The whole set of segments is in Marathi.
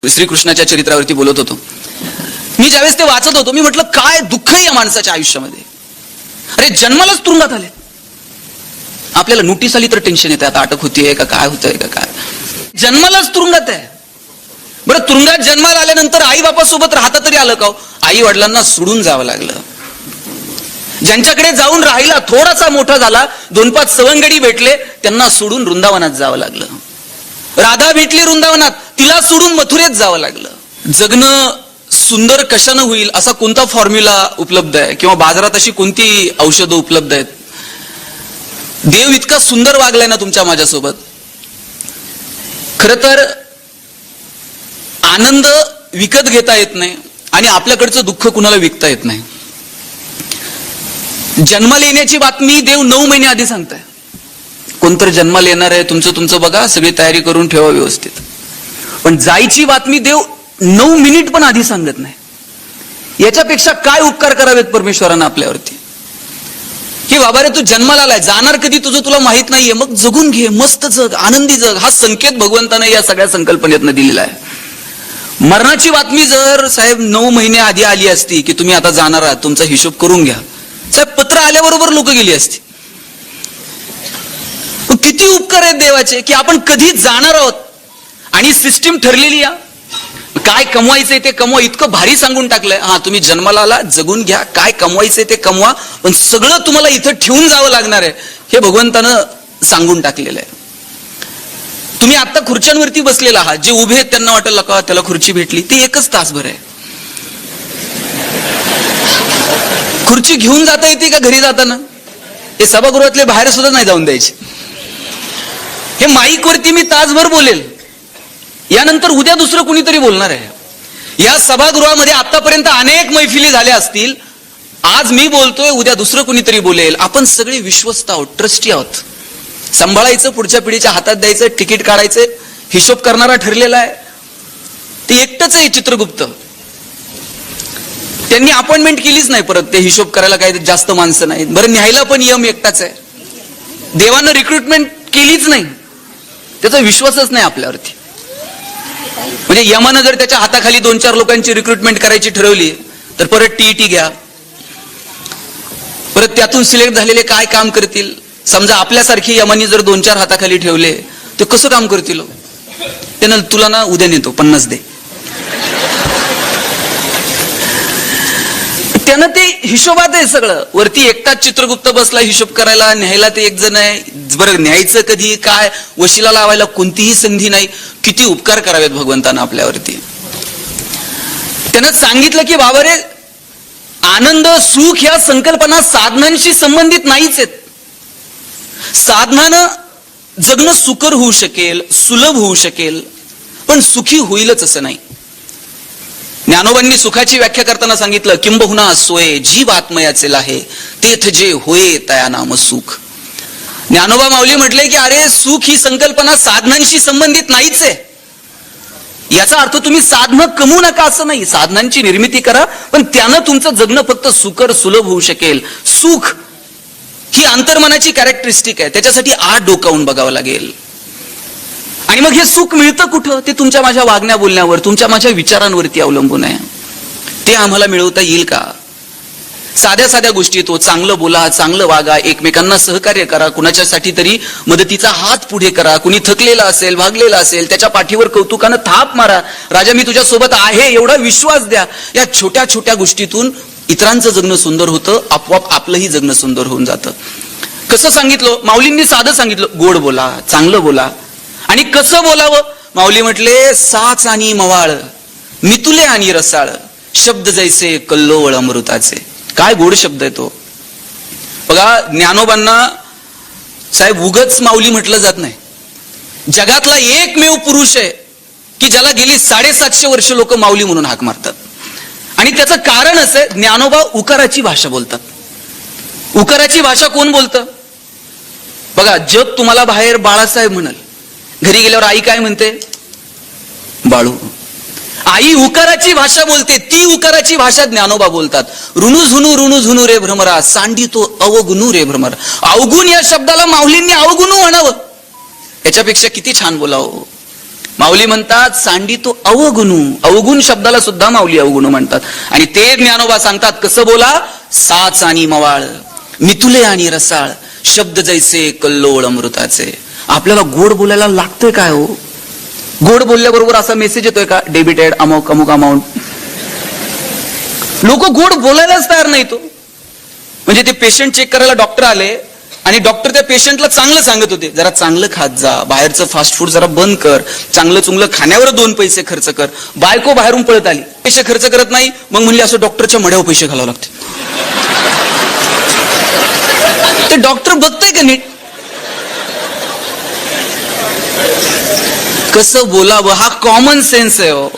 श्रीकृष्णाच्या चरित्रावरती बोलत होतो मी. ज्यावेळेस ते वाचत होतो मी म्हटलं काय दुःख आहे या माणसाच्या आयुष्यामध्ये. अरे जन्मालाच तुरुंगात आले. आपल्याला नोटीस आली तर टेन्शन येते, आता अटक होतीये का काय होतंय का काय. जन्मालाच तुरुंगात आहे. बरं तुरुंगात जन्माला आल्यानंतर आई बापासोबत राहता तरी आलं का? आई वडिलांना सोडून जावं लागलं. ज्यांच्याकडे जाऊन राहिला थोडासा मोठा झाला, 2-5 सवंगडी भेटले, त्यांना सोडून वृंदावनात जावं लागलं. राधा भेटली वृंदावनात, तिला सोडून मथुरेत जावं लागलं. जगणं सुंदर कशानं होईल असा कोणता फॉर्म्युला उपलब्ध आहे किंवा बाजारात अशी कोणती औषधं उपलब्ध आहेत? देव इतका सुंदर वागलाय ना तुमच्या माझ्यासोबत. खर तर आनंद विकत घेता येत नाही आणि आपल्याकडचं दुःख कुणाला विकता येत नाही. जन्माला येण्याची बातमी देव 9 महिने आधी सांगताय. कोणतरी जन्माला येणार आहे, तुमचं बघा, सगळी तयारी करून ठेवा व्यवस्थित. पण जायची बातमी देव 9 मिनिट पण आधी सांगत नाही. याच्यापेक्षा काय उपकार करावेत परमेश्वरानं आपल्यावरती की बाबा रे तू जन्माला आलाय, जाणार कधी तुझं तुला माहित नाहीये, मग जगून घे, मस्त जग, आनंदी जग. हा संकेत भगवंताने या सगळ्या संकल्पनेतनं दिलेला आहे. मरणाची बातमी जर साहेब 9 महिने आधी आली असती की तुम्ही आता जाणार आहात, तुमचा हिशोब करून घ्या, साहेब पत्र आल्याबरोबर लोक गेली असती. किती उपकार आहेत देवाचे की आपण कधी जाणार आहोत आणि सिस्टीम ठरलेली आहे. काय कमवायचंय ते कमवा, इतकं भारी सांगून टाकलंय. हा तुम्ही जन्माला आला, जगून घ्या, काय कमवायचंय ते कमवा, पण सगळं तुम्हाला इथं ठेवून जावं लागणार आहे हे भगवंतानं सांगून टाकलेलं आहे. तुम्ही आता खुर्च्यांवरती बसलेला आहात, जे उभे आहेत त्यांना वाटेल का त्याला खुर्ची भेटली, ती 1च तासभर आहे. खुर्ची घेऊन जाता येते का घरी जाताना? हे सभागृहातले बाहेर सुद्धा नाही जाऊन द्यायचे. हे माईक वरती मी तासभर बोलेल, यानंतर उद्या दुसरं कुणीतरी बोलणार आहे. या सभागृहामध्ये आतापर्यंत अनेक मैफिली झाल्या असतील, आज मी बोलतोय, उद्या दुसरं कुणीतरी बोलेल. आपण सगळे विश्वस्त आहोत, ट्रस्टी आहोत. सांभाळायचं, पुढच्या पिढीच्या हातात द्यायचं, तिकीट काढायचं, हिशोब करणारा ठरलेला आहे. ते एकटंच आहे चित्रगुप्त. त्यांनी अपॉइंटमेंट केलीच नाही परत, ते हिशोब करायला काही जास्त माणसं नाहीत. बरं न्यायला पण यम एकटाच आहे. देवानं रिक्रुटमेंट केलीच नाही, त्याचा विश्वासच नाही आपल्यावरती. म्हणजे यमानं जर त्याच्या हाताखाली 2-4 लोकांची रिक्रुटमेंट करायची ठरवली तर परत टीईटी घ्या, परत त्यातून सिलेक्ट झालेले काय काम करतील. समजा आपल्यासारखी यमानी जर 2-4 हाताखाली ठेवले तर कसं काम करतील? त्यांना तुला ना उद्या नेतो 50 दे. त्यानं ते हिशोबात आहे सगळं. वरती एकटाच चित्रगुप्त बसला हिशोब करायला, न्यायला ते 1 जण आहे. बरं न्यायचं कधी काय, वशिला लावायला कोणतीही संधी नाही. किती उपकार करावेत भगवंतानं आपल्यावरती. त्यानं सांगितलं की बाबा रे, आनंद सुख ह्या संकल्पना साधनांशी संबंधित नाहीच आहेत. साधनानं जगणं सुकर होऊ शकेल, सुलभ होऊ शकेल, पण सुखी होईलच असं नाही. ज्ञानोबांनी सुखाची व्याख्या करताना सांगितलं, किंबहुना सोय जीव आत्मयाचे लाहे, तेथ जे होय तया नाम सुख. ज्ञानोबा माऊली म्हटले की अरे सुख ही संकल्पना साधनांशी संबंधित नाहीच आहे. याचा अर्थ तुम्ही साधनं कमवू नका असं नाही, साधनांची निर्मिती करा, पण त्यानं तुमचं जगणं फक्त सुकर सुलभ होऊ शकेल. सुख ही अंतर्मनाची कॅरेक्टरिस्टिक आहे, त्याच्यासाठी आत डोकावून बघावं लागेल. आणि मग हे सुख मिळतं कुठं? ते तुमच्या माझ्या वागण्या बोलण्यावर, तुमच्या माझ्या विचारांवरती अवलंबून आहे. ते आम्हाला मिळवता येईल का? साध्या साध्या गोष्टी येतो, चांगलं बोला, चांगलं वागा, एकमेकांना सहकार्य करा, कुणाच्यासाठी तरी मदतीचा हात पुढे करा. कुणी थकलेला असेल, भागलेला असेल, त्याच्या पाठीवर कौतुकानं थाप मारा. राजा मी तुझ्या सोबत आहे एवढा विश्वास द्या. या छोट्या छोट्या गोष्टीतून इतरांचं जगणं सुंदर होतं, आपोआप आपलंही जगणं सुंदर होऊन जातं. कसं सांगितलं माऊलींनी? साधं सांगितलं, गोड बोला, चांगलं बोला. आणि कसं बोलावं? माऊली म्हटले, साच आणि मवाळ, मितुले आणि रसाळ, शब्द जैसे कल्लोळ अमृताचे. काय गोड शब्द आहे तो. बघा ज्ञानोबांना साहेब उगच माऊली म्हटलं जात नाही. जगातला एकमेव पुरुष आहे की ज्याला गेली 750 वर्ष लोक माऊली म्हणून हाक मारतात. आणि त्याचं कारण असं आहे, ज्ञानोबा उकाराची भाषा बोलतात. उकाराची भाषा कोण बोलतं? बघा जग तुम्हाला बाहेर बाळासाहेब म्हणाल, घरी गेल्यावर आई काय म्हणते? बाळू. आई उकाराची भाषा बोलते, ती उकाराची भाषा ज्ञानोबा बोलतात. ऋणू झुनू रे भ्रमरा, सांडी तो अवगुणू रे भ्रमर. अवगुण या शब्दाला माऊलींनी अवगुणू म्हणावं, याच्यापेक्षा किती छान बोलावं. माऊली म्हणतात सांडी तो अवगुणू, अवगुण शब्दाला सुद्धा माऊली अवगुणू म्हणतात. आणि ते ज्ञानोबा सांगतात कसं बोला, साच आणि मवाळ, मिथुले आणि रसाळ, शब्द जैसे कल्लोळ अमृताचे. आपल्याला गोड बोलायला लागतंय काय हो? गोड बोलल्याबरोबर असा मेसेज येतोय का, डेबिटेड अमुक अमुक अमाऊंट? लोक गोड बोलायलाच तयार नाही तो. म्हणजे ते पेशंट चेक करायला डॉक्टर आले आणि डॉक्टर त्या पेशंटला चांगलं सांगत होते, जरा चांगलं खात जा, बाहेरचं फास्ट फूड जरा बंद कर, चांगलं चुंगलं खाण्यावर 2 पैसे खर्च कर. बायको बाहेरून पळत आली, पैसे खर्च करत नाही, मग म्हणली असं डॉक्टरच्या मड्यावर पैसे घालावं लागते. ते डॉक्टर बघतोय का नीट? कसं बोलावं हा कॉमन सेन्स आहे हो.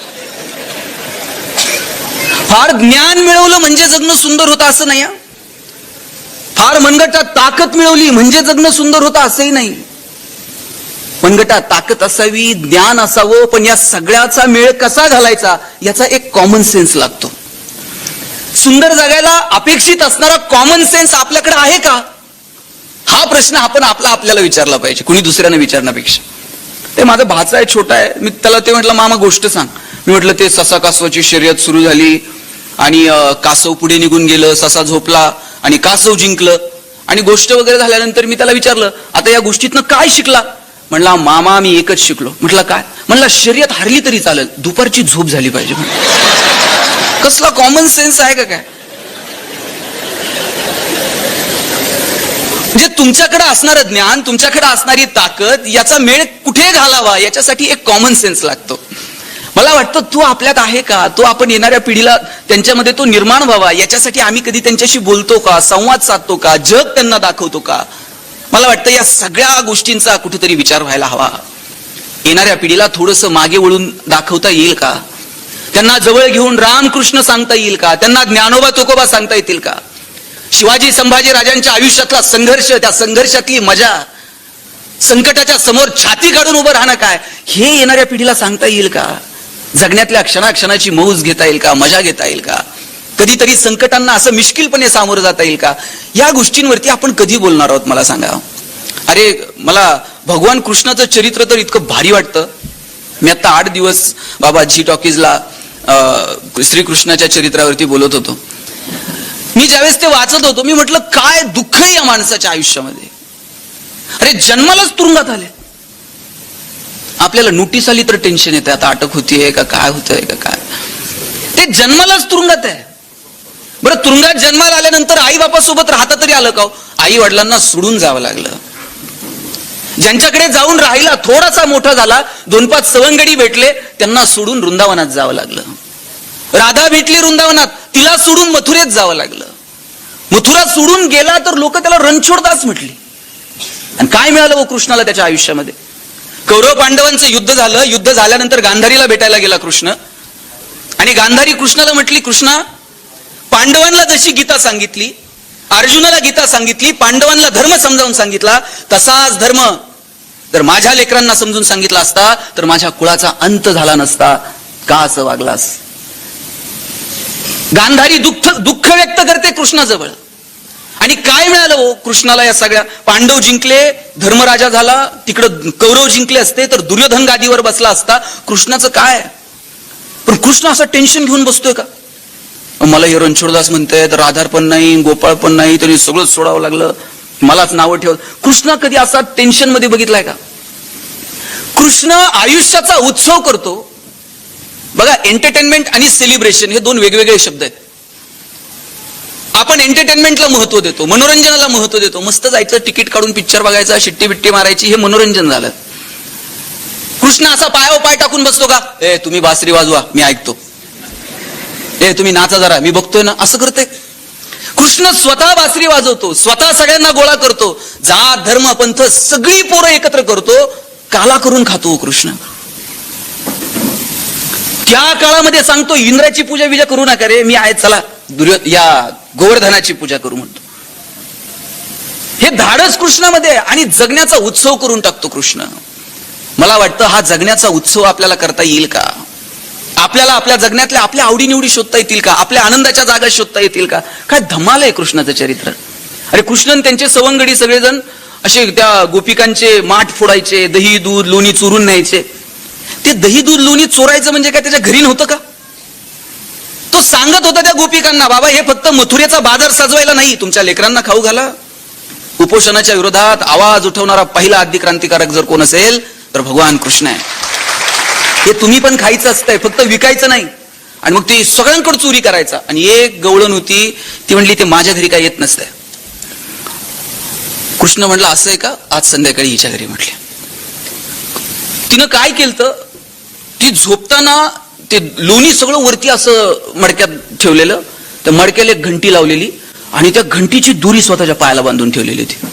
फार ज्ञान मिळवलं म्हणजे जगणं सुंदर होतं असं नाही. फार मनगटात ताकद मिळवली म्हणजे जगणं सुंदर होतं असंही नाही. मनगटात ताकद असावी, ज्ञान असावं, पण या सगळ्याचा मेळ कसा घालायचा याचा एक कॉमन सेन्स लागतो. सुंदर जगायला अपेक्षित असणारा कॉमन सेन्स आपल्याकडे आहे का, हा प्रश्न आपण आपल्याला विचारला पाहिजे, कुणी दुसऱ्याने विचारण्यापेक्षा. ते माझा भाचा आहे, छोटा आहे, मी त्याला ते म्हटलं मामा गोष्ट सांग. मी म्हटलं ते ससा कासवाची शर्यत सुरू झाली आणि कासव पुढे निघून गेलं, ससा झोपला आणि कासव जिंकलं आणि गोष्ट वगैरे झाल्यानंतर मी त्याला विचारलं आता या गोष्टीतनं काय शिकला. म्हणला मामा मी एकच शिकलो. म्हटलं काय? म्हणला शर्यत हारली तरी चालेल, दुपारची झोप झाली पाहिजे. कसला कॉमन सेन्स आहे का काय? म्हणजे तुमच्याकडे असणारं ज्ञान, तुमच्याकडे असणारी ताकद याचा मेळ कुठे घालावा याच्यासाठी एक कॉमन सेन्स लागतो. मला वाटतं तो आपल्यात आहे का, तो आपण येणाऱ्या पिढीला त्यांच्यामध्ये तो निर्माण व्हावा याच्यासाठी आम्ही कधी त्यांच्याशी बोलतो का, संवाद साधतो का, जग त्यांना दाखवतो का? मला वाटतं या सगळ्या गोष्टींचा कुठेतरी विचार व्हायला हवा. येणाऱ्या पिढीला थोडंसं मागे वळून दाखवता येईल का? त्यांना जवळ घेऊन रामकृष्ण सांगता येईल का? त्यांना ज्ञानोबा तुकोबा सांगता येतील का? शिवाजी संभाजी राजांच्या आयुष्यातला संघर्ष, त्या संघर्षातली मजा, संकटाच्या समोर छाती काढून उभं राहणं काय, हे येणाऱ्या पिढीला सांगता येईल का? जगण्यातल्या क्षणाक्षणाची मौज घेता येईल का, मजा घेता येईल का? कधीतरी संकटांना असं मिश्किलपणे सामोरं जाता येईल का? या गोष्टींवरती आपण कधी बोलणार आहोत मला सांगा. अरे मला भगवान कृष्णाचं चरित्र तर इतकं भारी वाटतं. मी आता 8 दिवस बाबा जी टॉकीजला श्रीकृष्णाच्या चरित्रावरती बोलत होतो. मी ज्यावेळेस ते वाचत होतो मी म्हटलं काय दुःख आहे या माणसाच्या आयुष्यामध्ये. अरे जन्मालाच तुरुंगात आले, आपल्याला नोटीस आली तर टेन्शन येते, आता अटक होतीये का, काय होतंय का काय. ते जन्मालाच तुरुंगात आहे. बरं तुरुंगात जन्माला आल्यानंतर आई बापासोबत राहता तरी आलं का? आई वडिलांना सोडून जावं लागलं. ज्यांच्याकडे जाऊन राहिला, थोडासा मोठा झाला, 2-5 सवंगडी भेटले, त्यांना सोडून वृंदावनात जावं लागलं. राधा भेटली वृंदावनात, तिला सोडून मथुरेत जावं लागलं. मथुरा सोडून गेला तर लोक त्याला रणछोडदास म्हटली. आणि काय मिळालं हो कृष्णाला त्याच्या आयुष्यामध्ये? कौरव पांडवांचं युद्ध झालं. युद्ध झाल्यानंतर गांधारीला भेटायला गेला कृष्ण आणि गांधारी कृष्णाला म्हटली कृष्णा पांडवांना जशी गीता सांगितली, अर्जुनाला गीता सांगितली, पांडवांना धर्म समजावून सांगितला, तसाच धर्म जर माझ्या लेकरांना समजून सांगितला असता तर माझ्या कुळाचा अंत झाला नसता. का असं वागलास? गांधारी दुःख व्यक्त करते कृष्णाजवळ. आणि काय मिळालं हो कृष्णाला या सगळ्या? पांडव जिंकले, धर्मराजा झाला, तिकडं कौरव जिंकले असते तर दुर्योधन गादीवर बसला असता. कृष्णाचं काय? पण कृष्ण असं टेन्शन घेऊन बसतोय का? मला हे रणछोडदास म्हणतायत, राधार पण नाही, गोपाळ पण नाही, तरी सगळं सोडावं लागलं, मलाच नावं ठेवत. कृष्ण कधी असा टेन्शन मध्ये बघितलाय का? कृष्ण आयुष्याचा उत्सव करतो. बघा एंटरटेनमेंट आणि सेलिब्रेशन हे 2 वेगवेगळे शब्द आहेत. आपण एंटरटेनमेंटला महत्व देतो, मनोरंजनाला महत्व देतो. मस्त जायचं, तिकीट काढून पिक्चर बघायचा, शिट्टी बिट्टी मारायची, हे मनोरंजन झालं. कृष्ण असा पायावर पाय टाकून बसतो का? ए तुम्ही बासरी वाजवा मी ऐकतो, ए तुम्ही नाचा जरा मी बघतोय ना, असं करते? कृष्ण स्वतः बासरी वाजवतो, स्वतः सगळ्यांना गोळा करतो, जात धर्म पंथ सगळी पोरं एकत्र करतो, काला करून खातो कृष्ण. त्या काळामध्ये सांगतो इंद्राची पूजा विजा करू नका रे, मी आहे, चला या गोवर्धनाची पूजा करू म्हणतो. हे धाडस कृष्णामध्ये आणि जगण्याचा उत्सव करून टाकतो कृष्ण. मला वाटतं हा जगण्याचा उत्सव आपल्याला करता येईल का? आपल्याला आपल्या जगण्यातल्या आपल्या आवडीनिवडी शोधता येतील का? आपल्या आनंदाच्या जागा शोधता येतील का? काय धमाल आहे कृष्णाचं चरित्र. अरे कृष्णन त्यांचे सवंगडी सगळेजण असे त्या गोपिकांचे माठ फोडायचे, दही दूध लोणी चुरून न्यायचे. ते दही दूध लोणी चोरायचं म्हणजे काय त्याच्या घरी नव्हतं का? तो सांगत होता त्या गोपिकांना, बाबा हे फक्त मथुरेचा बाजार सजवायला नाही, तुमच्या लेकरांना खाऊ घाला. कुपोषणाच्या विरोधात आवाज उठवणारा पहिला आद्य क्रांतिकारक जर कोण असेल तर भगवान कृष्ण आहे. हे तुम्ही पण खायचं असतंय, फक्त विकायचं नाही. आणि मग ती सगळ्यांकडे चोरी करायचा. आणि एक गवळण होती, ती म्हणली ते माझ्या घरी काय येत नसतंय. कृष्ण म्हणला असं आहे का, आज संध्याकाळी हिच्या घरी म्हटले. तिनं काय केलं, ती झोपताना ते लोणी सगळं वरती असं मडक्यात ठेवलेलं, त्या मडक्याला एक घंटी लावलेली आणि त्या घंटीची दोरी स्वतःच्या पायाला बांधून ठेवलेली होती.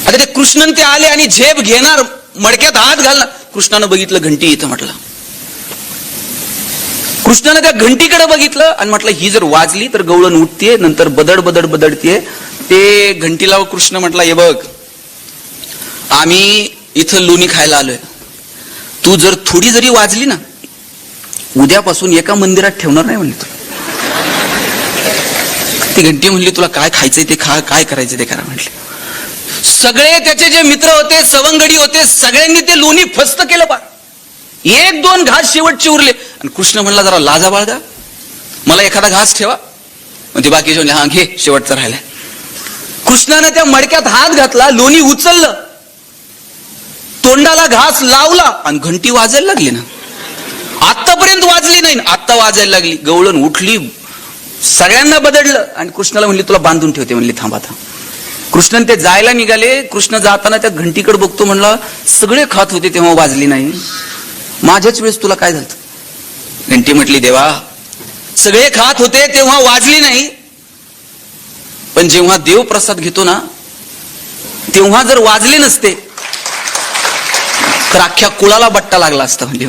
आता ते कृष्णन ते आले आणि झेप घेणार, मडक्यात हात घालणार. कृष्णानं बघितलं घंटी इथं, म्हटलं. कृष्णानं त्या घंटीकडे बघितलं आणि म्हटलं ही जर वाजली तर गवळण उठतीये, नंतर बदड बदड बदडतीये. ते घंटीला कृष्ण म्हटला, हे बघ आम्ही इथं लोणी खायला आलोय, तू जर थोडी जरी वाजली ना, उद्यापासून एका मंदिरात ठेवणार नाही म्हणले. ती घंटी म्हणली तुला काय खायचंय ते खा, काय करायचं ते करा म्हटले. सगळे त्याचे जे मित्र होते, सवंगडी होते, सगळ्यांनी ते लोणी फस्त केलं. पा एक दोन घास शेवटचे उरले. आणि कृष्ण म्हणला जरा लाजा बाळगा, मला एखादा घास ठेवा. मग ते बाकीचे म्हणले हा घे, शेवटचा राहिलाय. कृष्णाने त्या मडक्यात हात घातला, लोणी उचललं, तोंडाला घास लावला आणि घंटी वाजायला लागली ना. आतापर्यंत वाजली नाही, आता वाजायला लागली. गवळण उठली, सगळ्यांना बदडलं. आणि कृष्णाला म्हणली तुला बांधून ठेवते म्हणली, थांबा थांब. कृष्णन ते जायला निघाले. कृष्ण जाताना त्या घंटीकडे बघतो, म्हणला सगळे खात होते तेव्हा वाजली नाही, माझ्याच वेळेस तुला काय झालं? घंटी म्हटली देवा सगळे खात होते तेव्हा वाजली नाही, पण जेव्हा देव प्रसाद घेतो ना तेव्हा जर वाजले नसते तर अख्ख्या कुळाला बट्टा लागला असता. म्हणजे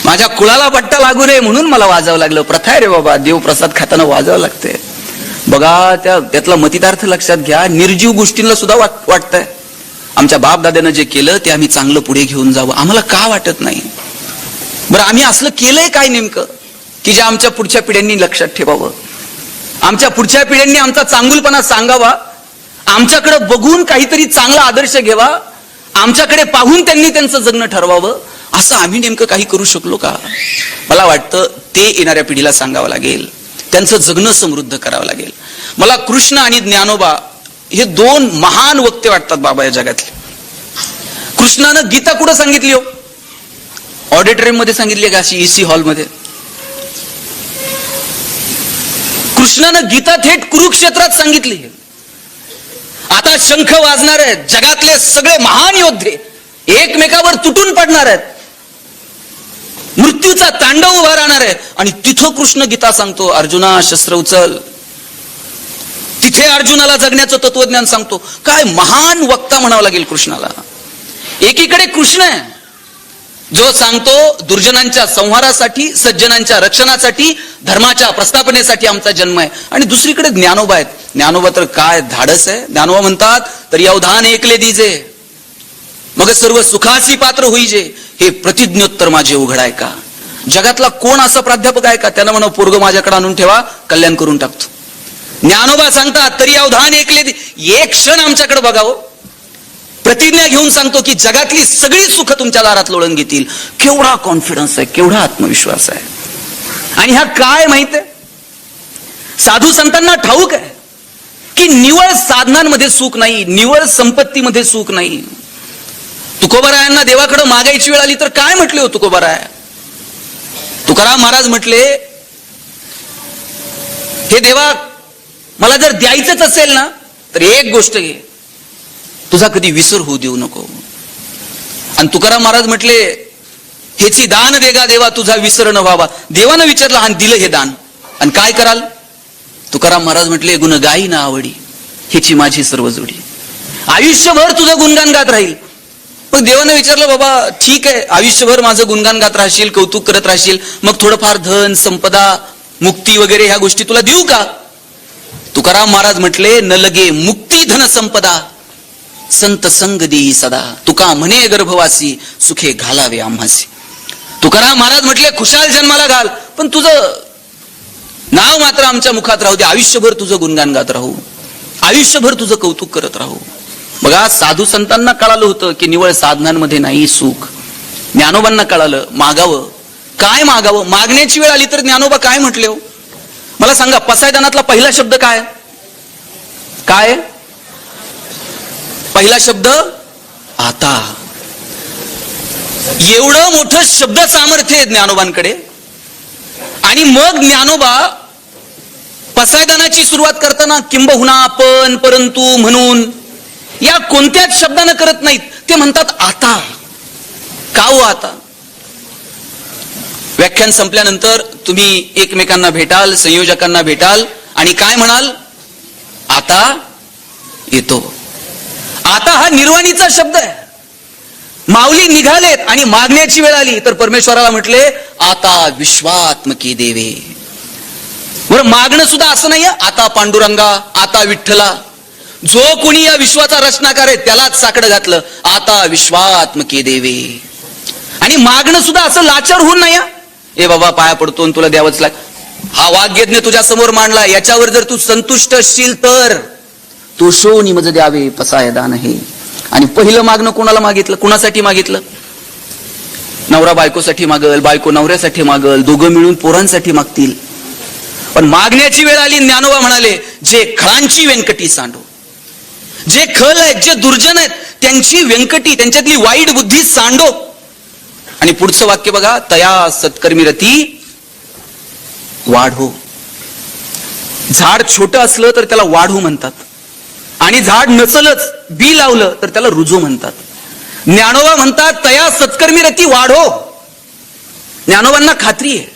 माझ्या कुळाला बट्टा लागू नये म्हणून मला वाजावं लागलं. प्रथा आहे रे बाबा, देव प्रसाद खाताना वाजावं लागते. बघा त्यातला मतितार्थ लक्षात घ्या. निर्जीव गोष्टींना सुद्धा वाटतंय आमच्या बाप दाद्यानं जे केलं ते आम्ही चांगलं पुढे घेऊन जावं, आम्हाला का वाटत नाही? बरं आम्ही असलं केलंय काय नेमकं की जे आमच्या पुढच्या पिढ्यांनी लक्षात ठेवावं, आमच्या पुढच्या पिढ्यांनी आमचा चांगुलपणा सांगावा, आमच्याकडे बघून काहीतरी चांगला आदर्श घ्यावा, आमच्याकडे पाहून त्यांनी त्यांचं जगणं ठरवावं. असं आम्ही नेमकं काही करू शकलो का? मला वाटतं ते येणाऱ्या पिढीला सांगावं लागेल, त्यांचं जगणं समृद्ध करावं लागेल. मला कृष्ण आणि ज्ञानोबा हे दोन महान वक्ते वाटतात बाबा या जगातले. कृष्णानं गीता कुठं सांगितली हो? ऑडिटोरियम मध्ये सांगितली का अशी एसी हॉलमध्ये? कृष्णानं गीता थेट कुरुक्षेत्रात सांगितली. आता शंख वाजणार आहेत, जगातले सगळे महान योद्धे एकमेकावर तुटून पडणार आहेत, मृत्यूचा तांडव उभा राहणार आहे. आणि तिथं कृष्ण गीता सांगतो, अर्जुना शस्त्र उचल. तिथे अर्जुनाला जगण्याचं तत्वज्ञान सांगतो. काय महान वक्ता म्हणावं लागेल कृष्णाला. एकीकडे कृष्ण आहे जो सांगतो दुर्जनांच्या संहारासाठी, सज्जनांच्या रक्षणासाठी, धर्माच्या प्रस्थापनेसाठी आमचा जन्म आहे. आणि दुसरीकडे ज्ञानोबा आहेत. ज्ञानोबा तर काय धाडस आहे. ज्ञानोबा म्हणतात तर अवधान ऐकले दीजे, मग सर्व सुखासी पात्र होईजे, हे प्रतिज्ञोत्तर माझे उघडाय का. जगातला कोण असा प्राध्यापक आहे का त्यानं म्हणा पोरग माझ्याकडे आणून ठेवा, कल्याण करून टाकतो. ज्ञानोबा सांगतात तरी अवधान ऐकले, एक क्षण आमच्याकडे बघावं. प्रतिज्ञा घेऊन सांगतो की जगातली सगळी सुख तुमच्या दारात लोळून घेतील. केवढा कॉन्फिडन्स आहे, केवढा आत्मविश्वास आहे. आणि ह्या काय माहित आहे, साधू संतांना ठाऊक आहे की निवळ साधनांमध्ये सुख नाही, निवळ संपत्तीमध्ये सुख नाही. तुकोबारायांना देवाकडे मागायची वेळ आली तर काय म्हटले हो तुकोबाराय? तुकाराम महाराज म्हटले, हे देवा मला जर द्यायचंच असेल ना तर एक गोष्ट घे, तुझा कधी विसर होऊ देऊ नको. आणि तुकाराम महाराज म्हटले, हेची दान देगा देवा तुझा विसर न व्हावा. देवानं विचारलं आणि दिलं हे दान, आणि काय कराल? तुकाराम महाराज म्हटले, गुण गाई ना आवडी, हेची माझी सर्व जोडी. आयुष्यभर तुझं गुणगान गात राहील. मग देवानं विचारलं, बाबा ठीक आहे आयुष्यभर माझं गुणगान गात राहशील, कौतुक करत राहशील, मग थोडंफार धन संपदा मुक्ती वगैरे ह्या गोष्टी तुला देऊ का? तुकाराम महाराज म्हटले, न लगे मुक्ती धन संपदा, संत संग देई सदा, तुका म्हणे गर्भवासी, सुखे घालावे आम्हासी. तुकाराम महाराज म्हटले, खुशाल जन्माला घाल, पण तुझं नाव मात्र आमच्या मुखात राहू दे. आयुष्यभर तुझं गुणगान गात राहू, आयुष्यभर तुझं कौतुक करत राहू. बघा साधू संतांना कळालं होतं की निवळ साधनांमध्ये नाही सुख, ज्ञानोबांना कळालं मागावं. काय मागावं? मागण्याची वेळ आली तर ज्ञानोबा काय म्हटले हो मला सांगा. पसायदानातला पहिला शब्द काय? काय पहिला शब्द? आता. एवढं मोठं शब्द सामर्थ्य आहे ज्ञानोबांकडे. आणि मग ज्ञानोबा पसायदानाची सुरुवात करताना किंबहुना, पण, परंतु, म्हणून या कोणत्याच शब्दानं करत नाहीत. ते म्हणतात आता. का हो आता? व्याख्यान संपल्यानंतर तुम्ही एकमेकांना भेटाल, संयोजकांना भेटाल आणि काय म्हणाल? आता येतो. आता हा निर्वाणीचा शब्द आहे. माऊली निघालेत आणि मागण्याची वेळ आली तर परमेश्वराला म्हटले आता विश्वात्मकी देवे. बरं, मागणं सुद्धा असं नाहीये आता पांडुरंगा, आता विठ्ठला. जो कोणी या विश्वाचा रचनाकार आहे त्यालाच साकडं घातलं आता विश्वात्मकी देवे. आणि मागणं सुद्धा असं लाचार होऊन नाही. ए बाबा पाया पडतो आणि तुला द्यावंच लाग. हा वाग्यज्ञ तुझ्या समोर मांडला, याच्यावर जर तू संतुष्ट असशील तर तो शोनी मज द्यावे पसायदान हे. आणि पहिलं मागणं कोणाला मागितलं? कुणासाठी मागितलं? नवरा बायकोसाठी मागल, बायको नवऱ्यासाठी मागल, दोघं मिळून पोरांसाठी मागतील. पण मागण्याची वेळ आली, ज्ञानोबा म्हणाले जे खळांची व्यंकटी सांडो. जे खल आहेत, जे दुर्जन आहेत त्यांची व्यंकटी, त्यांच्यातली वाईट बुद्धी सांडो. आणि पुढचं वाक्य बघा, तया सत्कर्मी रती वाढो. झाड छोटं असलं तर त्याला वाढू म्हणतात आणि झाड नसलच बी लावलं तर त्याला रुजू म्हणतात. ज्ञानोबा म्हणतात तया सत्कर्मी रती वाढो. ज्ञानोबांना खात्री आहे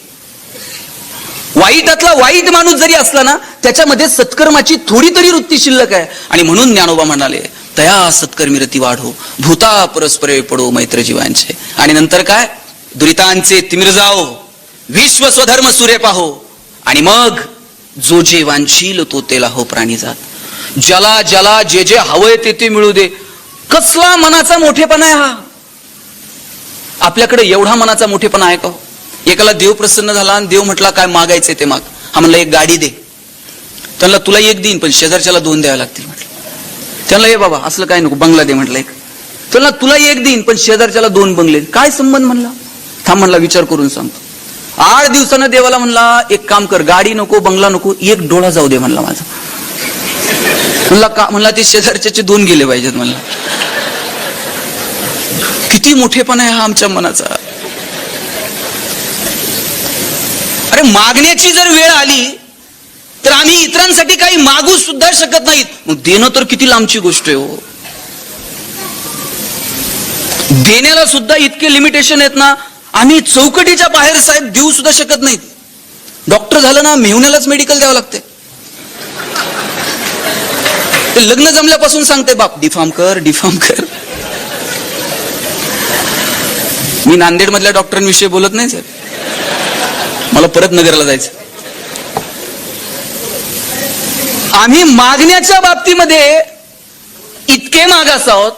वाईटातला वाईट माणूस जरी असला ना त्याच्यामध्ये सत्कर्माची थोडी तरी वृत्ती शिल्लक आहे. आणि म्हणून ज्ञानोबा म्हणाले तया सत्कर्मी रती वाढो, भूता परस्परे पडो मैत्र जीवांचे. आणि नंतर काय? दुरितांचे तिमिर जाओ, विश्व स्वधर्म सूर्य पाहो. आणि मग जो जे वांछील तो तेला हो प्राणी जात. ज्याला ज्याला जे जे हवंय ते ते मिळू दे. कसला मनाचा मोठेपणा आहे हा? आपल्याकडे एवढा मनाचा मोठेपणा आहे का? एकाला देव प्रसन्न झाला आणि देव म्हटला काय मागायचे ते माग. हा म्हणला एक गाडी दे. त्यांना तुला एक देईन पण शेजारच्याला दोन द्यावे लागतील म्हटलं. त्यांना हे बाबा असलं काय नको, बंगला दे म्हटलं एक. त्यांना तुला एक देईन पण शेजारच्याला दोन बंगले. काय संबंध म्हणला? थांब म्हणला विचार करून सांगतो. 8 दिवसानं देवाला म्हणला एक काम कर, गाडी नको, बंगला नको, एक डोळा जाऊ दे म्हणला माझा. म्हणला का? म्हणला ते शेजारच्याचे 2 गेले पाहिजेत म्हणला. किती मोठेपणा आहे हा आमच्या मनाचा. अरे मागण्याची जर वेळ आली तर आम्ही इतरांसाठी काही मागू सुद्धा शकत नाहीत. मग देणं तर किती लांबची गोष्ट आहे हो. देण्याला सुद्धा इतके लिमिटेशन आहेत ना, आम्ही चौकटीच्या बाहेर साहेब देऊ सुद्धा शकत नाहीत. डॉक्टर झालं ना मेहुण्यालाच मेडिकल द्यावं लागते. ते लग्न जमल्यापासून सांगते बाप डिफॉर्म कर, डिफॉर्म कर. मी नांदेड मधल्या डॉक्टरांविषयी बोलत नाही साहेब, मला परत नगरला जायचं. आम्ही मागण्याच्या बाबतीमध्ये इतके मागास आहोत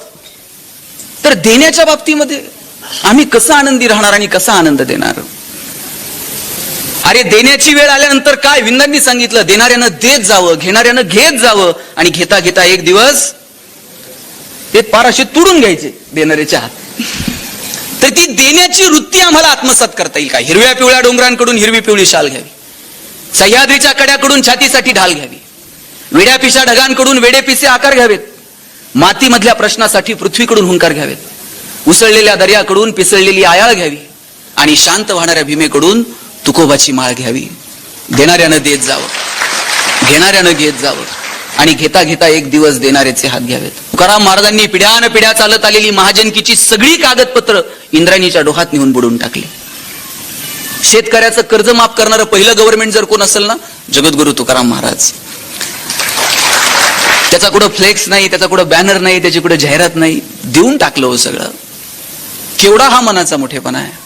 तर देण्याच्या बाबतीमध्ये आम्ही कसं आनंदी राहणार आणि कसा आनंद देणार? अरे देण्याची वेळ आल्यानंतर काय विंदांनी सांगितलं, देणाऱ्यानं देत जावं, घेणाऱ्यानं घेत जावं. आणि घेता घेता एक दिवस ते पार असे तुडून घ्यायचे देणाऱ्याच्या हात. तर ती देण्याची वृत्ती आम्हाला आत्मसात करता येईल का? हिरव्या पिवळ्या डोंगरांकडून हिरवी पिवळी शाल घ्यावी, सह्याद्रीच्या कड्याकडून छातीसाठी ढाल घ्यावी, वेड्या पिशा ढगांकडून वेडेपिसे आकार घ्यावेत, मातीमधल्या प्रश्नासाठी पृथ्वीकडून हुंकार घ्यावेत, उसळलेल्या दर्याकडून पिसळलेली आयाळ घ्यावी आणि शांत वाहणाऱ्या भीमेकडून तुकोबाची माळ घ्यावी. देणाऱ्यानं देत जावं, घेणाऱ्यानं घेत जावं आणि घेता घेता एक दिवस देणाऱ्याचे हात घ्यावेत. तुकाराम महाराजांनी पिढ्यान पिढ्या चालत आलेली महाजनकीची सगळी कागदपत्र इंद्रायणीच्या डोहात नेऊन बुडवून टाकली. शेतकऱ्याचं कर्ज माफ करणारं पहिलं गव्हर्नमेंट जर कोण असेल ना, जगद्गुरु तुकाराम महाराज. त्याचा कुठं फ्लेक्स नाही, त्याचा कुठं बॅनर नाही, त्याची कुठं जाहिरात नाही, देऊन टाकलं हो सगळं. केवढा हा मनाचा मोठेपणा आहे.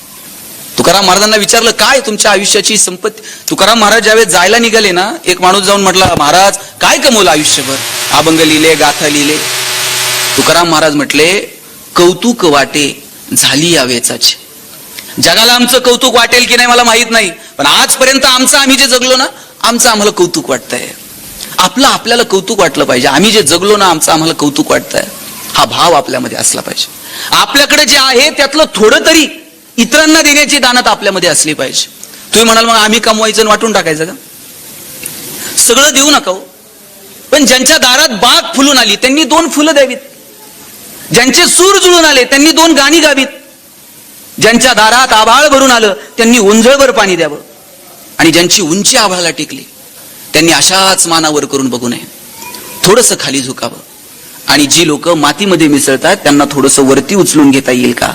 तुकाराम महाराजांना विचारलं काय तुमच्या आयुष्याची संपत्ती? तुकाराम महाराज ज्यावेळेस जायला निघाले ना, एक माणूस जाऊन म्हटला महाराज काय कमवलं आयुष्यभर? अभंग लिहिले, गाथा लिहिले. तुकाराम महाराज म्हटले कौतुक वाटे झाली या वेचाची. जगाला आमचं कौतुक वाटेल की नाही मला माहित नाही, पण आजपर्यंत आम्ही जे जगलो ना आमचं आम्हाला कौतुक वाटतंय. आपल्याला कौतुक वाटलं पाहिजे. आम्ही जे जगलो ना आमचं आम्हाला कौतुक वाटतंय. हा भाव आपल्यामध्ये असला पाहिजे. आपल्याकडे जे आहे त्यातलं थोडं तरी इतरांना देण्याची दानत आपल्यामध्ये असली पाहिजे. तुम्ही म्हणाल मग आम्ही कमवायचं आणि वाटून टाकायचं का? सगळं देऊ नका हो. पण ज्यांच्या दारात बाग फुलून आली त्यांनी 2 फुलं द्यावीत. ज्यांचे सूर जुळून आले त्यांनी 2 गाणी गावीत. ज्यांच्या दारात आभाळ भरून आलं त्यांनी ओंजळभर पाणी द्यावं. आणि ज्यांची उंची आभाळाला टेकली त्यांनी अशाच मानावर करून बघू नये, थोडंसं खाली झुकावं. आणि जी लोक मातीमध्ये मिसळतात त्यांना थोडंसं वरती उचलून घेता येईल का,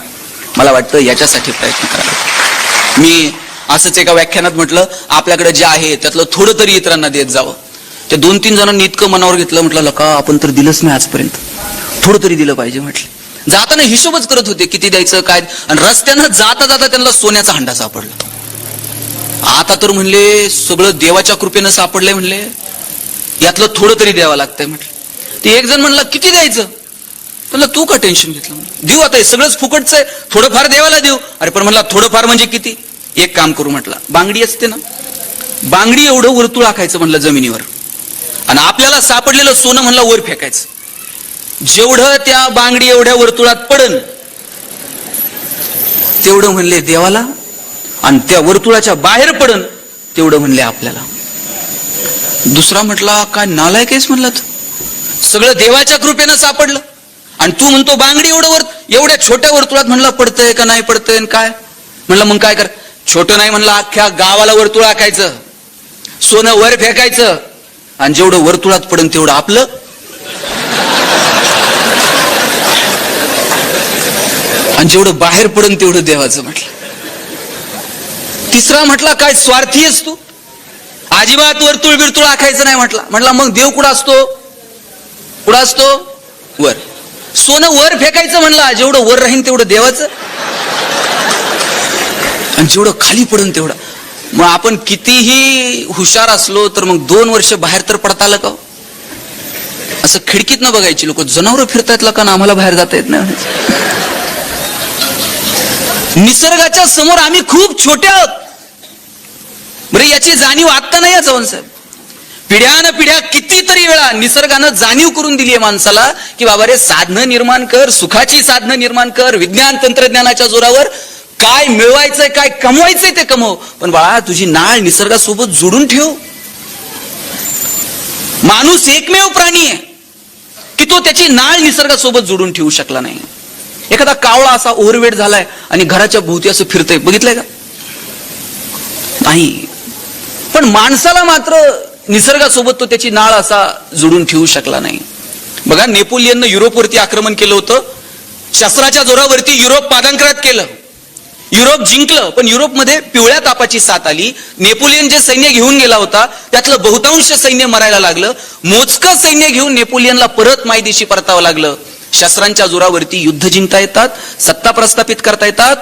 मला वाटतं याच्यासाठी प्रयत्न करावा. मी असंच एका व्याख्यानात म्हटलं, आपल्याकडे जे आहे त्यातलं थोडं तरी इतरांना देत जावं. त्या 2-3 जणांनी इतकं मनावर घेतलं, म्हटलं लका आपण तर दिलंच नाही आजपर्यंत, थोडं तरी दिलं पाहिजे म्हटलं. जाताना हिशोबच करत होते किती द्यायचं काय, आणि रस्त्यानं जाता जाता त्यांना सोन्याचा हंडा सापडला. आता तर म्हणले सगळं देवाच्या कृपेनं सापडलंय, म्हणले यातलं थोडं तरी द्यावं लागतंय म्हटलं. ते एक जण म्हणला किती द्यायचं, म्हणलं तू का टेन्शन घेतलं, देऊ आता हे सगळंच फुकटचं आहे, थोडंफार देवाला देऊ. अरे पण म्हणला थोडंफार म्हणजे किती, एक काम करू म्हटलं, बांगडी असते ना, बांगडी एवढं वर्तुळ आखायचं म्हणलं जमिनीवर, आणि आपल्याला सापडलेलं सोनं म्हणलं वर फेकायचं. जेवढं त्या बांगडी एवढ्या वर्तुळात पडन तेवढं म्हणले देवाला, आणि त्या वर्तुळाच्या बाहेर पडन तेवढं म्हणले आपल्याला. दुसरा म्हटला काय नालायक आहेस म्हणला, सगळं देवाच्या कृपेनं सापडलं आणि तू म्हणतो बांगडी एवढ्या छोट्या वर्तुळात म्हणला पडतंय का नाही पडतंय काय. म्हणलं मग काय कर, छोटं नाही म्हणलं अख्ख्या गावाला वर्तुळ आखायचं, सोनं वर फेकायचं, आणि जेवढं वर्तुळात पडन तेवढं आपलं. आणि जेवढं बाहेर पडन तेवढं देवाचं म्हटलं. तिसरा म्हटला काय स्वार्थी आहेस तू, अजिबात वर्तुळ बिरतुळ आखायचं नाही म्हटला. म्हटला मग देव कुठं असतो, कुठं असतो, वर. सोनं वर फेकायचं म्हणला, जेवढं वर राहीन तेवढं देवाचं, आणि जेवढं खाली पडन तेवढं. मग आपण कितीही हुशार असलो तर मग 2 वर्ष बाहेर तर पडता आलं का? असं खिडकीत न बघायची, लोक जनावर फिरतायत का ना, आम्हाला बाहेर जाता येत नाही. निसर्गाच्या समोर आम्ही खूप छोटे आहोत. बरं याची जाणीव आत्ता नाही आहे चव्हाण साहेब, पिढ्यान पिढ्या कितीतरी वेळा निसर्गानं जाणीव करून दिली आहे माणसाला की बाबा रे साधनं निर्माण कर, सुखाची साधनं निर्माण कर, विज्ञान तंत्रज्ञानाच्या जोरावर काय मिळवायचंय काय कमवायचंय ते कमव, पण बाळा तुझी नाळ निसर्गासोबत जोडून ठेव. माणूस एकमेव प्राणी आहे की तो त्याची नाळ निसर्गासोबत जोडून ठेवू शकला नाही. एखादा कावळा असा ओव्हरवेट झालाय आणि घराच्या भोवती असं फिरतय, बघितलंय का? नाही. पण माणसाला मात्र निसर्गासोबत तो त्याची नाळ असा जोडून ठेवू शकला नाही. बघा नेपोलियननं युरोपवरती आक्रमण केलं होतं, शस्त्राच्या जोरावरती युरोप पादांकरात केलं, युरोप जिंकलं, पण युरोपमध्ये पिवळ्या तापाची साथ आली. नेपोलियन जे सैन्य घेऊन गेला होता त्यातलं बहुतांश सैन्य मरायला लागलं. मोजकं सैन्य घेऊन नेपोलियनला परत मायदेशी परतावं लागलं. शस्त्रांच्या जोरावरती युद्ध जिंकता येतात, सत्ता प्रस्थापित करता येतात,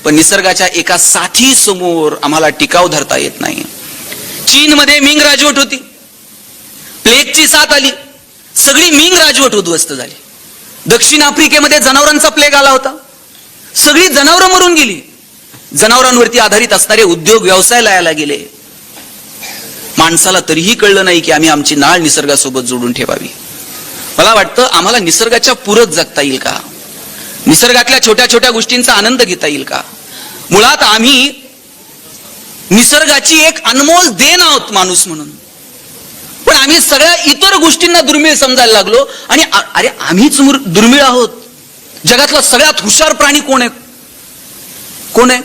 पण निसर्गाच्या एका साथी समोर आम्हाला टिकाव धरता येत नाही. चीनमध्ये मिंग राजवट होती, प्लेगची साथ आली, सगळी मिंग राजवट उद्ध्वस्त झाली. दक्षिण आफ्रिकेमध्ये जनावरांचा प्लेग आला होता, सगळी जनावरं मरून गेली. जनावरांवरती आधारित असणारे उद्योग व्यवसाय लयाला गेले. माणसाला तरीही कळलं नाही की आम्ही आमची नाळ निसर्गासोबत जोडून ठेवावी. मला वाटतं आम्हाला निसर्गाच्या पूरक जगता येईल का, निसर्गातल्या छोट्या छोट्या गोष्टींचा आनंद घेता येईल का. मुळात आम्ही निसर्गाची एक अनमोल देण आहोत माणूस म्हणून, पण आम्ही सगळ्या इतर गोष्टींना दुर्मिळ समजायला लागलो. आणि अरे आम्हीच दुर्मिळ आहोत. जगातला सगळ्यात हुशार प्राणी कोण आहे, कोण आहे?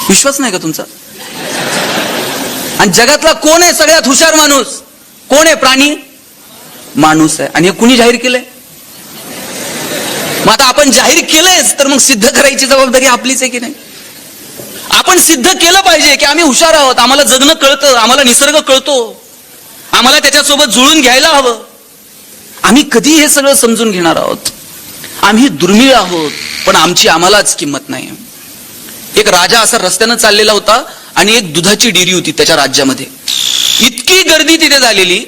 विश्वास नाही का तुमचा? आणि जगातला कोण आहे सगळ्यात हुशार माणूस, कोण आहे? प्राणी, माणूस आहे. आणि हे कुणी जाहीर केलंय? मग आता आपण जाहीर केलंयच तर मग सिद्ध करायची जबाबदारी आपलीच आहे की नाही? आपण सिद्ध केलं पाहिजे की आम्ही हुशार आहोत, आम्हाला जगणं कळतं, आम्हाला निसर्ग कळतो, आम्हाला त्याच्यासोबत जुळून घ्यायला हवं. आम्ही कधी हे सगळं समजून घेणार आहोत? आम्ही दुर्मिळ आहोत, पण आमची आम्हालाच किंमत नाही. एक राजा असा रस्त्यानं चाललेला होता आणि एक दुधाची डेअरी होती त्याच्या राज्यामध्ये. इतकी गर्दी तिथे झालेली.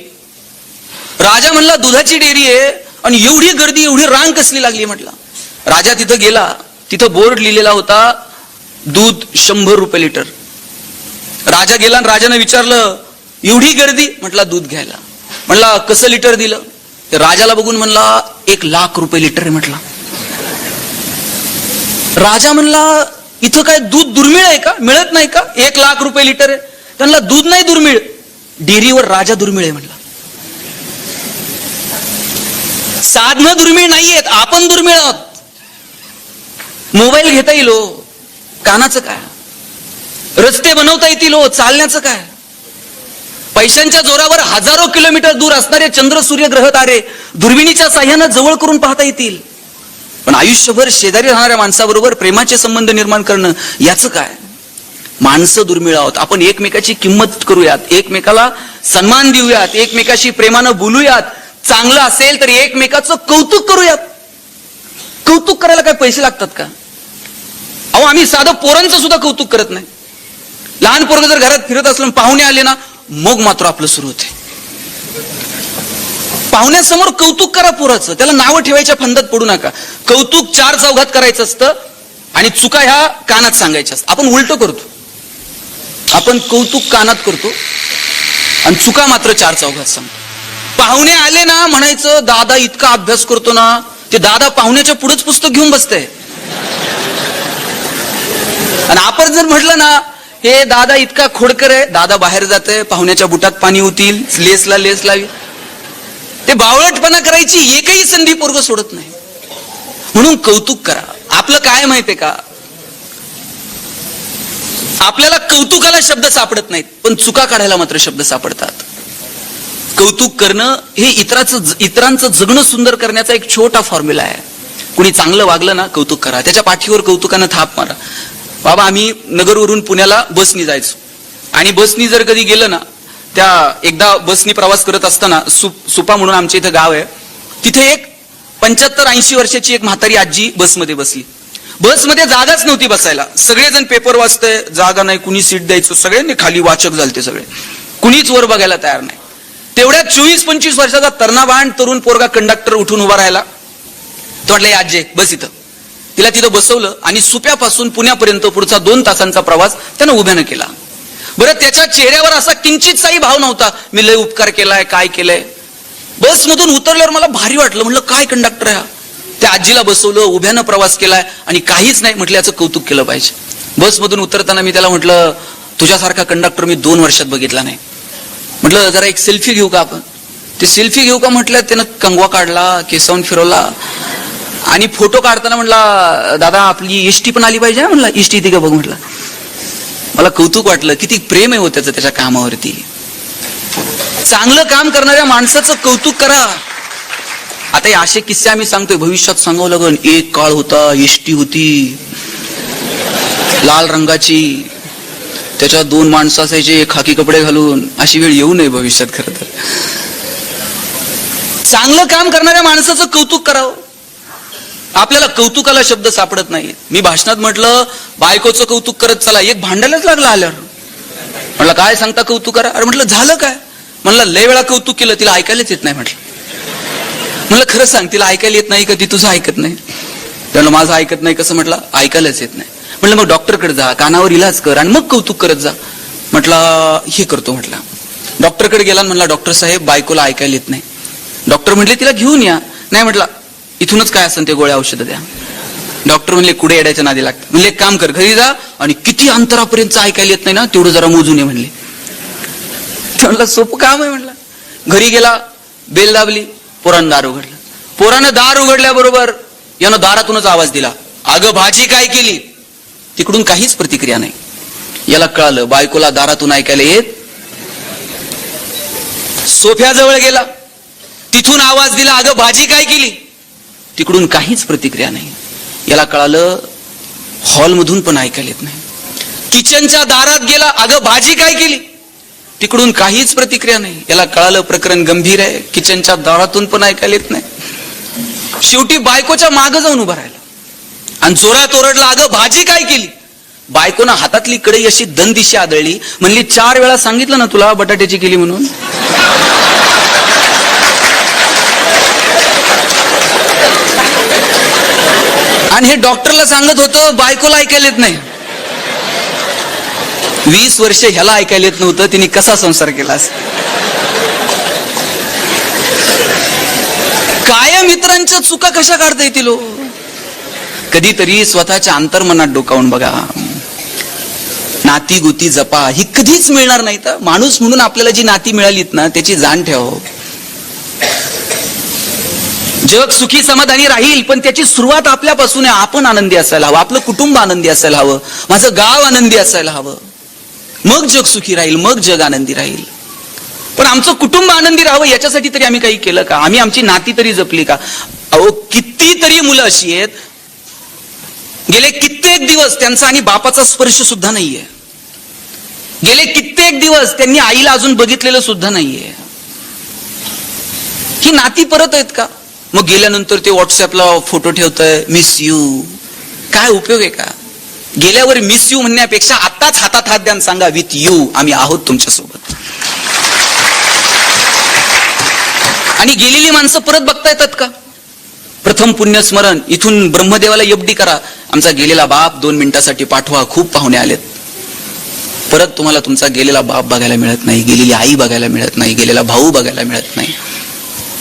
राजा म्हणला दुधाची डेअरी आहे आणि एवढी गर्दी, एवढी रांग कसली लागली म्हटला. राजा तिथं गेला, तिथं बोर्ड लिहिलेला होता दूध 100 रुपये लिटर. राजा गेला आणि राजाने विचारलं एवढी गर्दी, म्हटला दूध घ्यायला. म्हणला कसं लिटर दिलं? राजाला बघून म्हणला 1,00,000 रुपये लिटर आहे म्हटला. राजा म्हणला इथं काय दूध दुर्मिळ आहे का, मिळत नाही का, 1,00,000 रुपये लिटर आहे. त्यांना दूध नाही दुर्मिळ, डेअरीवर राजा दुर्मिळ आहे म्हणला. साधनं दुर्मिळ नाहीयेत, आपण दुर्मिळ आहोत. मोबाईल घेता येईल, कानाचं काय, रस्ते बनवता येतील, चालण्याचं काय, पैशांच्या जोरावर हजारो किलोमीटर दूर असणारे चंद्र सूर्य ग्रह तारे दुर्बिणीच्या साह्यानं जवळ करून पाहता येतील. पण आयुष्यभर शेजारी राहणाऱ्या माणसाबरोबर प्रेमाचे संबंध निर्माण करणं, याचं काय. माणसं दुर्मिळ आहोत. आपण एकमेकाची किंमत करूयात, एकमेकाला सन्मान देऊयात, एकमेकाशी प्रेमानं बोलूयात. चांगलं असेल तर एकमेकाचं कौतुक करूयात. कौतुक करायला काय पैसे लागतात का? अहो, आम्ही साधं पोरांचं सुद्धा कौतुक करत नाही. लहान पोरग जर घरात फिरत असलं, पाहुणे आले ना, मग मात्र आपलं सुरू होते. पाहुण्यासमोर कौतुक करा पोराचं, त्याला नावं ठेवायच्या फंदात पडू नका. कौतुक 4 चौघात करायचं असतं आणि चुका ह्या कानात सांगायच्या असतात. आपण उलट करतो, आपण कौतुक कानात करतो आणि चुका मात्र 4 चौघात सांगतो. पाहुणे आले ना, म्हणायचं दादा इतका अभ्यास करतो ना, ते दादा पाहुण्याच्या पुढेच पुस्तक घेऊन बसतंय. आणि आपण जर म्हटलं ना, हे दादा इतका खोडकर आहे, दादा बाहेर जाते, पाहुण्याच्या बुटात पाणी होतील, लेसला लेस लावी, ते बावळटपणा करायची एकही संधी पोरग सोडत नाही. म्हणून कौतुक करा. आपलं काय माहितीये का, आपल्याला कौतुकाला शब्द सापडत नाहीत, पण चुका काढायला मात्र शब्द सापडतात. कौतुक करणं हे इतरांचं जगणं सुंदर करण्याचा एक छोटा फॉर्म्युला आहे. कुणी चांगलं वागलं ना, कौतुक करा, त्याच्या पाठीवर कौतुकानं थाप मारा. बाबा, आम्ही नगरवरून पुण्याला बसनी जायचो आणि बसनी जर कधी गेलं ना, त्या एकदा बसनी प्रवास करत असताना सुपा म्हणून आमच्या इथं गाव आहे, तिथे एक 75-80 वर्षाची एक म्हातारी आजी बसमध्ये बसली. बसमध्ये जागाच नव्हती बसायला. सगळेजण पेपर वाचतंय, जागा नाही, कुणी सीट द्यायचं, सगळ्यांनी खाली वाचक झालते सगळे, कुणीच वर बघायला तयार नाही. तेवढ्यात 24-25 वर्षाचा तरुणाबाण तरुण पोरगा कंडक्टर उठून उभा राहिला. तो म्हटलं, आजी बस इथं. तिला तिथं बसवलं आणि सुप्यापासून पुण्यापर्यंत पुढचा 2 तासांचा प्रवास त्यानं उभ्यानं केला. बरं, त्याच्या चेहऱ्यावर असा किंचितसाही भाव नव्हता, मी लय उपकार केलाय, काय केलंय. बसमधून उतरल्यावर मला भारी वाटलं. म्हटलं, काय कंडक्टर आहे. त्या आजीला बसवलं, उभ्यानं प्रवास केलाय आणि काहीच नाही. म्हटलं, याचं कौतुक केलं पाहिजे. बसमधून उतरताना मी त्याला म्हटलं, तुझ्यासारखा कंडक्टर मी 2 वर्षात बघितला नाही. म्हटलं, जरा एक सेल्फी घेऊ का आपण. ते सेल्फी घेऊ का म्हटलं, त्यानं कंगवा काढला, केसावून फिरवला आणि फोटो काढताना म्हटला, दादा आपली एसटी पण आली पाहिजे. म्हटलं, एसटी इथे का बघ. म्हटलं, मला कौतुक वाटलं, किती प्रेम आहे त्याचं त्याच्या कामावरती. चांगलं काम करणाऱ्या माणसाचं कौतुक करा. आता हे असे किस्से आम्ही सांगतोय, भविष्यात सांगावं लागेल. एक काळ होता, एसटी होती लाल रंगाची, त्याच्यात 2 माणसं असायचे खाकी कपडे घालून. अशी वेळ येऊ नये भविष्यात. खरं तर चांगलं काम करणाऱ्या माणसाचं कौतुक करावं. आपल्याला कौतुकाला शब्द सापडत नाही. मी भाषणात म्हटलं, बायकोचं कौतुक करत चला, एक भांडायलाच लागला आल्यावर. म्हटलं, काय सांगता कौतुक करा. अरे म्हटलं, झालं काय. म्हणलं, लय वेळा कौतुक केलं, तिला ऐकायलाच येत नाही. म्हटलं, खरं सांग, तिला ऐकायला येत नाही का, ती तुझं ऐकत नाही. त्याला माझं ऐकत नाही कसं. म्हटलं, ऐकायलाच येत नाही. म्हटलं, मग डॉक्टरकडे जा, कानावर इलाज कर आणि मग कौतुक करत जा. म्हटलं, हे करतो. म्हटलं, डॉक्टरकडे गेला. म्हणला, डॉक्टर साहेब, बायकोला ऐकायला येत नाही. डॉक्टर म्हटले, तिला घेऊन या. नाही म्हटलं, इथूनच काय असेल ते गोळ्या औषधं द्या. डॉक्टर म्हणले, कुठे येड्याच्या नादी लागतं. म्हणले, एक काम कर, घरी जा आणि किती अंतरापर्यंत ऐकायला येत नाही ना, तेवढं जरा मोजून ये म्हणले. म्हणलं, सोपं काम आहे. म्हणलं, घरी गेला, बेल दाबली, पोरानं दार उघडलं. पोरानं दार उघडल्याबरोबर यानं दारातूनच आवाज दिला, अगं भाजी काय केली. तिकडून काहीच प्रतिक्रिया नाही. याला कळालं, बायकोला दारातून ऐकायला येत. सोफ्याजवळ गेला, तिथून आवाज दिला, अगं भाजी काय केली. तिकडून काहीच प्रतिक्रिया नाही. याला कळालं, हॉलमधून पण ऐकायला येत नाही. किचनच्या दारात गेला, अगं भाजी काय केली. तिकडून काहीच प्रतिक्रिया नाही. याला कळालं, प्रकरण गंभीर आहे, किचनच्या दारातून पण ऐकायला येत नाही. शेवटी बायकोच्या मागं जाऊन उभा राहिला आणि जोरात ओरडला, अगं भाजी काय केली. बायकोनं हातातली कढई अशी दंदिशी आदळली. म्हणली, 4 वेळा सांगितलं ना तुला बटाट्याची केली म्हणून. आणि हे डॉक्टरला सांगत होतं, बायकोला ऐकायला येत नाही. 20 वर्ष ह्याला ऐकायला येत नव्हतं, तिने कसा संसार केला. काय मित्रांच्या चुका कशा काढता येतील. कधीतरी स्वतःच्या अंतर्मनात डोकावून बघा. नाती गुती जपा ही कधीच मिळणार नाही. तर माणूस म्हणून आपल्याला जी नाती मिळालीत ना त्याची जाण ठेव. जग सुखी समाधानी राहील पण त्याची सुरुवात आपल्यापासून आहे. आपण आनंदी असायला हवं, आपलं कुटुंब आनंदी असायला हवं, माझं गाव आनंदी असायला हवं. मग जग सुखी राहील, मग जग आनंदी राहील. पण आमचं कुटुंब आनंदी राहावं याच्यासाठी तरी आम्ही काही केलं का? आम्ही आमची नाती तरी जपली का? अहो कितीतरी मुलं अशी आहेत गेले कित्येक दिवस त्यांचा आणि बापाचा स्पर्श सुद्धा नाहीये. गेले कित्येक दिवस त्यांनी आईला अजून बघितलेलं सुद्धा नाहीये. ही नाती परत आहेत का? मग गेल्यानंतर ते व्हॉट्सअपला फोटो ठेवतंय मिस यू. काय उपयोग आहे का? गेल्यावर मिस यू म्हणण्यापेक्षा आताच हातात हात द्या सांगा विथ यू आम्ही आहोत तुमच्या सोबत. आणि गेलेली माणसं परत बघता येतात का? प्रथम पुण्यस्मरण इथून ब्रह्मदेवाला एफडी करा. आमचा गेलेला बाप 2 मिनिटासाठी पाठवा, खूप पाहुणे आलेत. परत तुम्हाला तुमचा गेलेला बाप बघायला मिळत नाही, गेलेली आई बघायला मिळत नाही, गेलेला भाऊ बघायला मिळत नाही.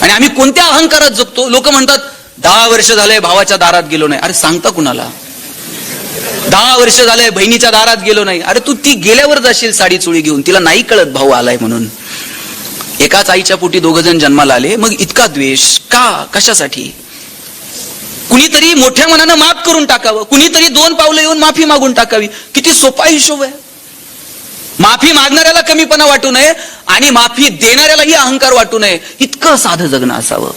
आणि आम्ही कोणत्या अहंकारात जगतो? लोक म्हणतात 10 वर्ष झाले भावाच्या दारात गेलो नाही. अरे सांगता कुणाला? 10 वर्ष झाले बहिणीच्या दारात गेलो नाही. अरे तू ती गेल्यावर जाशील साडी चोळी घेऊन, तिला नाही कळत भाऊ आलाय म्हणून. एकाच आईच्या पोटी 2 जण जन्माला आले, मग इतका द्वेष का? कशासाठी? कुणीतरी मोठ्या मनानं माफ करून टाकावं, कुणीतरी 2 पावलं येऊन माफी मागून टाकावी. किती सोपा हिशोब आहे. माफी मागणाऱ्याला कमीपणा वाटू नये आणि माफी देणाऱ्यालाही अहंकार वाटू नये. इतकं साधं जगणं असावं.